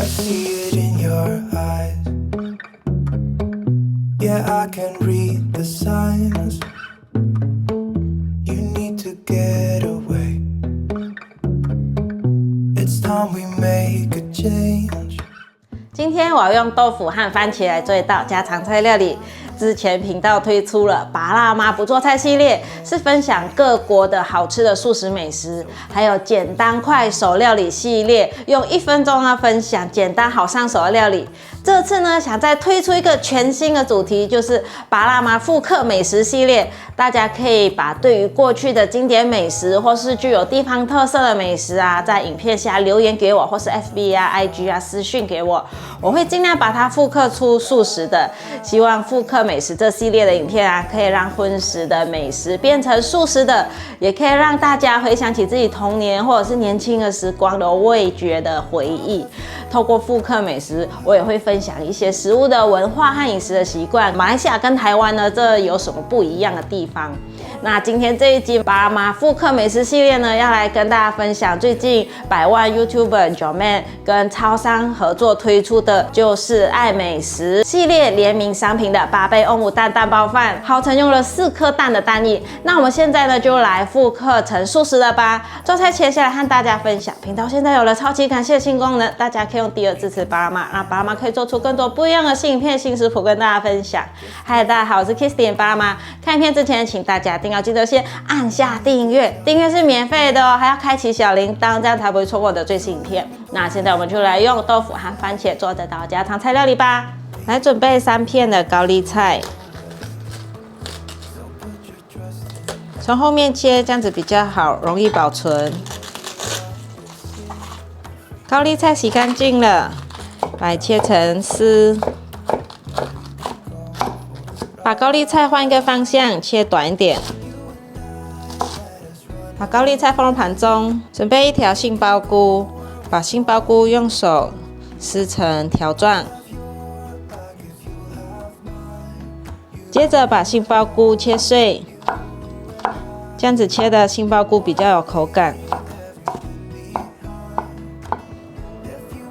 see it in your eyes. Yeah, I can read the signs. You need to get away. It's time we make a change. 今天我要用豆腐和番茄来做一道家常菜料理。之前频道推出了拔辣妈不做菜系列，是分享各国的好吃的素食美食，还有简单快手料理系列，用1分钟分享简单好上手的料理。这次呢，想再推出一个全新的主题，就是拔辣妈复刻美食系列。大家可以把对于过去的经典美食，或是具有地方特色的美食在影片下留言给我，或是 FB IG 私讯给我，我会尽量把它复刻出素食的。希望复刻美食这系列的影片可以让荤食的美食变成素食的，也可以让大家回想起自己童年或者是年轻的时光的味觉的回忆。透过复刻美食，我也会分享一些食物的文化和饮食的习惯。马来西亚跟台湾呢，这有什么不一样的地方？那今天这一集拔辣妈复刻美食系列呢，要来跟大家分享最近100万 YouTuber Joeman 跟超商合作推出的，就是爱美食系列联名商品的8倍欧姆蛋蛋包饭，号称用了4颗蛋的蛋液。那我们现在呢，就来复刻成素食的吧。做菜前先来和大家分享，频道现在有了超级感谢新功能，大家可以用第2支持拔辣妈，让拔辣妈可以做出更多不一样的新影片、新食谱跟大家分享。嗨，大家好，我是 Kiss 拔辣妈。看影片之前，请大家一定要记得先按下订阅，订阅是免费的还要开启小铃铛，这样才不会错过我的最新影片。那现在我们就来用豆腐和番茄做这道家常菜料理吧。来准备3片的高丽菜，从后面切，这样子比较好，容易保存。高丽菜洗干净了，来切成丝。把高丽菜换一个方向，切短一点。把高丽菜放入盘中，准备1条杏鲍菇，把杏鲍菇用手撕成条状。接着把杏鲍菇切碎，这样子切的杏鲍菇比较有口感。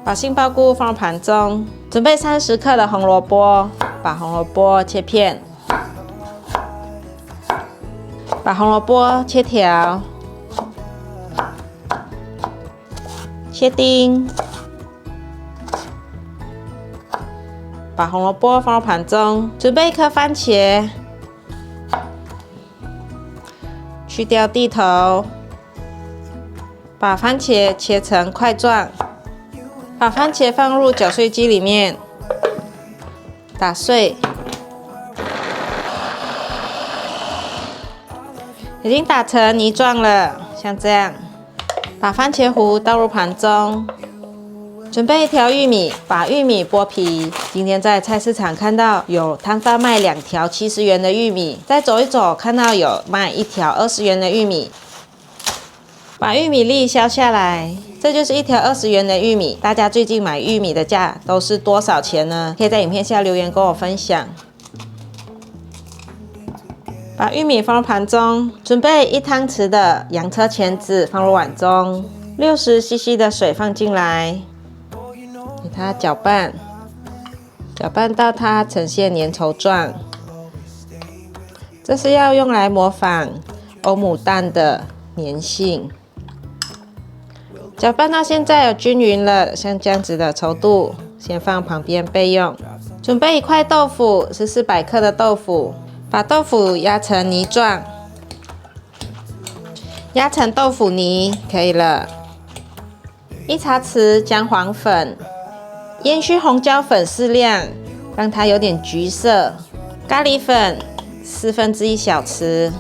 把杏鲍菇放入盘中，准备30克的红萝卜，把红萝卜切片，把红萝卜切条，切丁，把红萝卜放入盘中，准备1颗番茄，去掉蒂头，把番茄切成块状。把番茄放入搅碎机里面，打碎。已经打成泥状了，像这样。把番茄糊倒入盘中，准备1条玉米，把玉米剥皮。今天在菜市场看到有摊贩卖2条70元的玉米，再走一走看到有卖1条20元的玉米。把玉米粒削下来，这就是1条20元的玉米。大家最近买玉米的价都是多少钱呢？可以在影片下留言跟我分享。把玉米放入盘中，准备1汤匙的洋车前子放入碗中，60cc 的水放进来，给它搅拌，搅拌到它呈现粘稠状。这是要用来模仿欧姆蛋的粘性。搅拌到现在有均匀了，像这样子的稠度，先放旁边备用。准备1块豆腐，是400克的豆腐，把豆腐压成泥状，压成豆腐泥可以了。1茶匙姜黄粉，烟熏红椒粉适量，让它有点橘色。咖喱粉1/4小匙，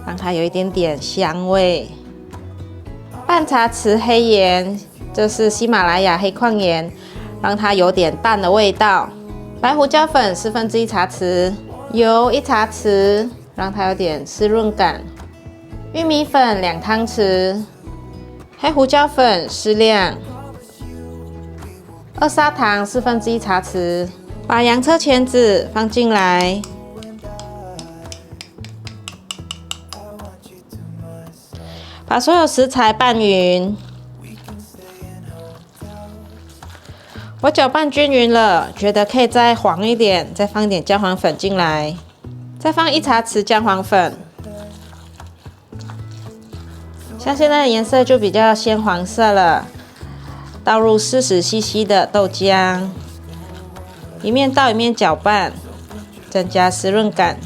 让它有一点点香味。半茶匙黑盐，这是喜马拉雅黑矿盐，让它有点淡的味道。白胡椒粉1/4茶匙，油1茶匙，让它有点湿润感。玉米粉2汤匙，黑胡椒粉适量。2砂糖1/4茶匙，把洋车前子放进来。把所有食材拌匀，我搅拌均匀了，觉得可以再黄一点，再放一点姜黄粉进来，再放1茶匙姜黄粉。像现在的颜色就比较鲜黄色了。倒入40cc 的豆浆，一面倒一面搅拌，增加湿润感，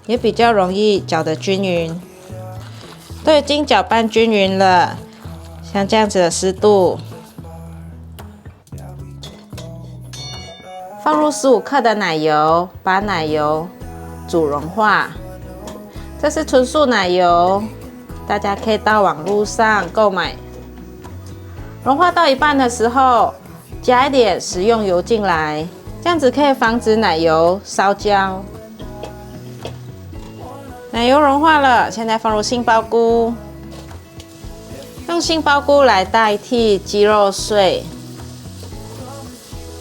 也比较容易搅得均匀。都已经搅拌均匀了，像这样子的湿度，放入15克的奶油，把奶油煮融化。这是纯素奶油，大家可以到网络上购买。融化到一半的时候，加一点食用油进来，这样子可以防止奶油烧焦。奶油融化了，现在放入杏鲍菇，用杏鲍菇来代替鸡肉碎，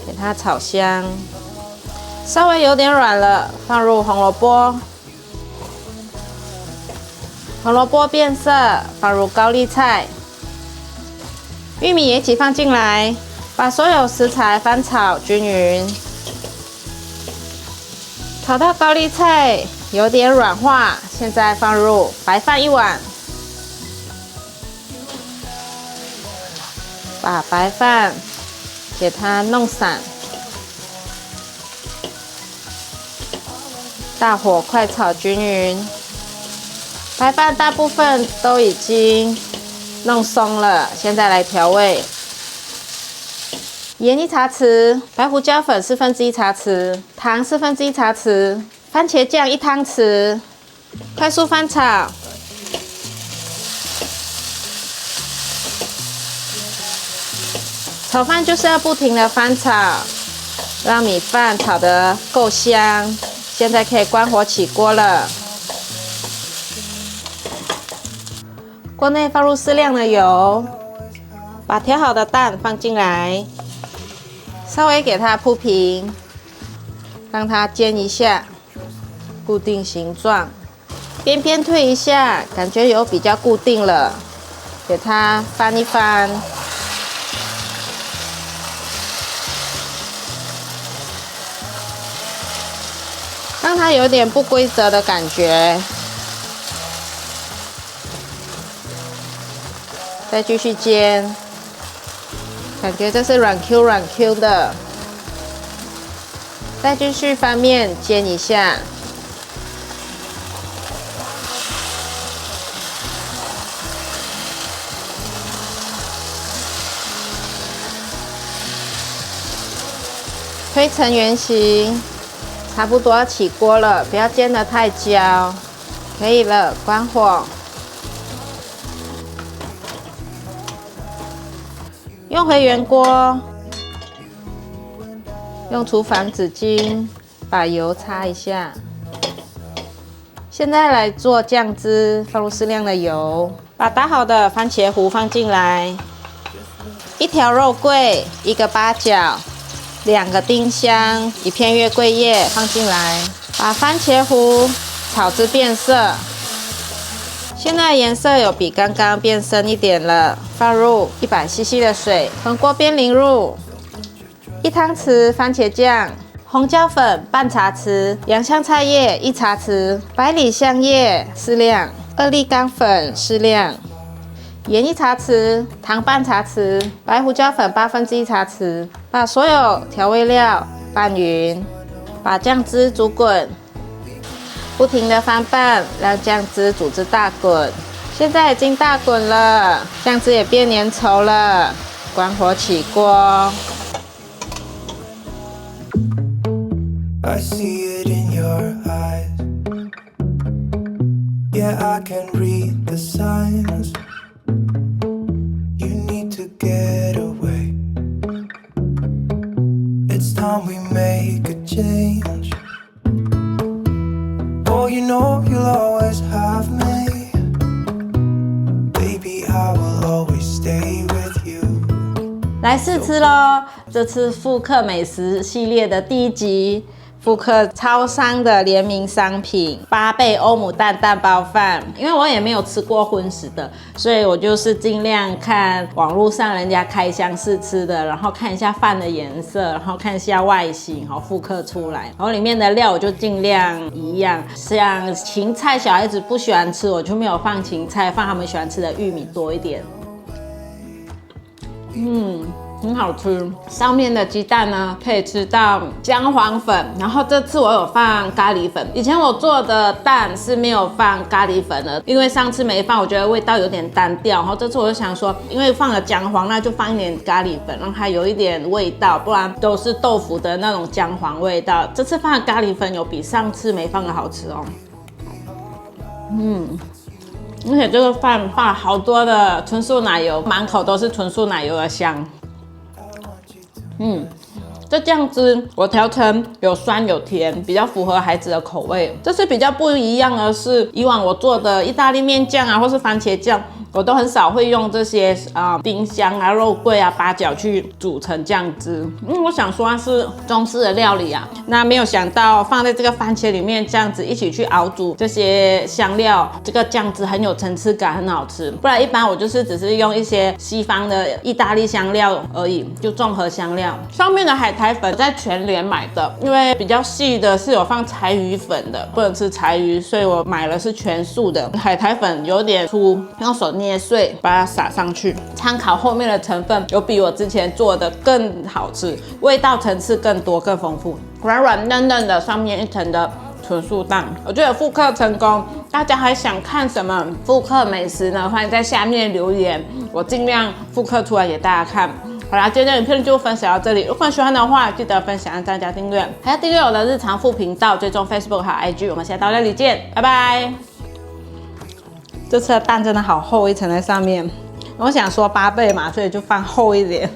给它炒香。稍微有点软了，放入红萝卜，红萝卜变色，放入高丽菜。玉米也一起放进来，把所有食材翻炒均匀，炒到高丽菜有点软化，现在放入白饭1碗，把白饭给它弄散，大火快炒均匀。白饭大部分都已经弄松了，现在来调味。盐1茶匙，白胡椒粉1/4茶匙，糖1/4茶匙，番茄酱1汤匙，快速翻炒。炒饭就是要不停的翻炒，让米饭炒得够香。现在可以关火起锅了。锅内放入适量的油，把调好的蛋放进来，稍微给它铺平，让它煎一下，固定形状。边边推一下，感觉有比较固定了，给它翻一翻。让它有点不规则的感觉。再继续煎，感觉这是软 Q 的。再继续翻面煎一下。推成圆形，差不多要起锅了，不要煎得太焦。可以了，关火。用回原锅，用厨房纸巾把油擦一下。现在来做酱汁，放入适量的油，把打好的番茄糊放进来，1条肉桂，1个八角，2个丁香，1片月桂叶放进来，把番茄糊炒至变色。现在颜色有比刚刚变深一点了，放入100cc 的水，从锅边淋入1汤匙番茄酱，红椒粉半茶匙，洋香菜叶1茶匙，百里香叶适量，2粒干粉适量，盐1茶匙，糖半茶匙，白胡椒粉1/8茶匙，把所有调味料拌匀，把酱汁煮滚。不停的翻拌，让酱汁煮至大滚。现在已经大滚了，酱汁也变粘稠了。关火起锅。I see it in your eyes. Yeah, I can read the signs. You need to get away. It's time we make a change. Oh, you know you'll always have me. Baby, I will always stay with you. 来试吃咯！这次复刻美食系列的第1集，复刻超商的联名商品8倍欧姆蛋蛋包饭，因为我也没有吃过荤食的，所以我就是尽量看网络上人家开箱试吃的，然后看一下饭的颜色，然后看一下外形，然后复刻出来，然后里面的料我就尽量一样，像芹菜小孩子不喜欢吃，我就没有放芹菜，放他们喜欢吃的玉米多一点。很好吃，上面的鸡蛋呢可以吃到姜黄粉，然后这次我有放咖喱粉。以前我做的蛋是没有放咖喱粉的，因为上次没放，我觉得味道有点单调。然后这次我就想说，因为放了姜黄，那就放一点咖喱粉，让它有一点味道，不然都是豆腐的那种姜黄味道。这次放的咖喱粉有比上次没放的好吃哦。而且这个饭放了好多的纯素奶油，满口都是纯素奶油的香。这酱汁我调成有酸有甜，比较符合孩子的口味。这次比较不一样的是，以往我做的意大利面酱啊，或是番茄酱，我都很少会用这些丁香啊、肉桂啊、八角去煮成酱汁。我想说它是中式的料理啊，那没有想到放在这个番茄里面，这样子一起去熬煮这些香料，这个酱汁很有层次感，很好吃。不然一般我就是只是用一些西方的意大利香料而已，就综合香料。上面的海苔粉在全联买的，因为比较细的是有放柴鱼粉的，不能吃柴鱼，所以我买了是全素的。海苔粉有点粗，用手捏碎把它撒上去。参考后面的成分，有比我之前做的更好吃，味道层次更多更丰富，软软嫩嫩的，上面一层的纯素蛋。我觉得复刻成功，大家还想看什么复刻美食呢？欢迎在下面留言，我尽量复刻出来给大家看。好啦，今天的影片就分享到这里。如果喜欢的话，记得分享、按赞、加订阅，还要订阅我的日常副频道，追踪 Facebook 和 IG。我们下到料理见，拜拜。这次的蛋真的好厚一层在上面，我想说8倍嘛，所以就放厚一点。